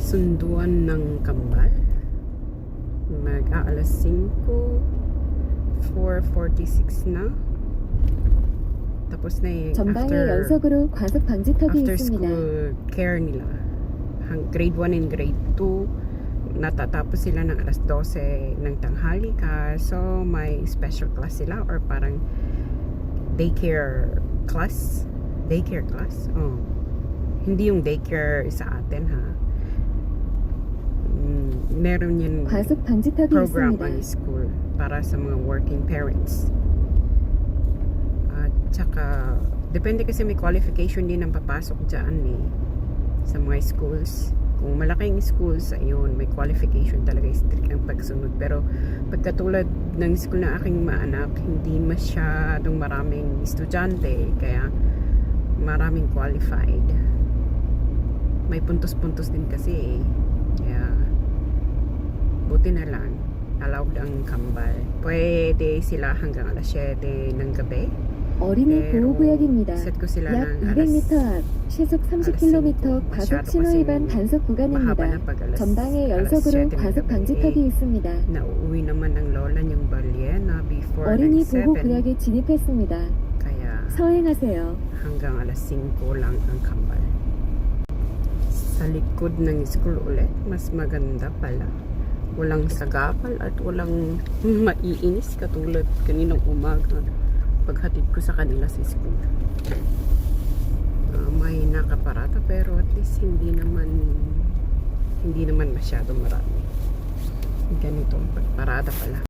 Sunduan ng kambal. Mag-aalas 5, 4:46 na. Tapos na yung 전방에 연속으로 과속 방지턱이 after 있습니다. school care nila. Grade 1 and grade 2 natatapos sila ng alas 12 ng tanghali so may special class sila or parang daycare class. Hindi yung daycare sa atin ha. Meron yun 과속 방지턱이 program 있습니다. ang school para sa mga working parents. At saka depende kasi may qualification din ang papasok dyan sa mga schools. Kung malaking schools, ayun, may qualification talaga, strict ang pagsunod. Pero pagkatulad ng school na aking maanak, hindi masyadong maraming estudyante, kaya maraming qualified. May puntos-puntos din kasi kaya buti na lang allowed ang kambal. Pwede sila hanggang alas 7 ng gabi. 어린이 보호구역입니다. set ko sila 약 ng alas 200m 앞 시속 30km 과속 신호 위반 단속 mahaba na 구간입니다. pag alas, 전방에 alas 연속으로 7 ng 과속 gabi. 방지턱이 있습니다. Nauuwi naman ng lola yung Balyena before 어린이 ng 7. 보호구역에 진입했습니다. Kaya 서행하세요. hanggang alas 5 lang ang kambal. Sa likod ng school ulit, mas maganda pala. Walang sagapal at walang maiinis katulad kaninang umaga paghatid ko sa kanila sa school. May nakaparata pero at least hindi naman masyado marami. Ganito pagparada pala.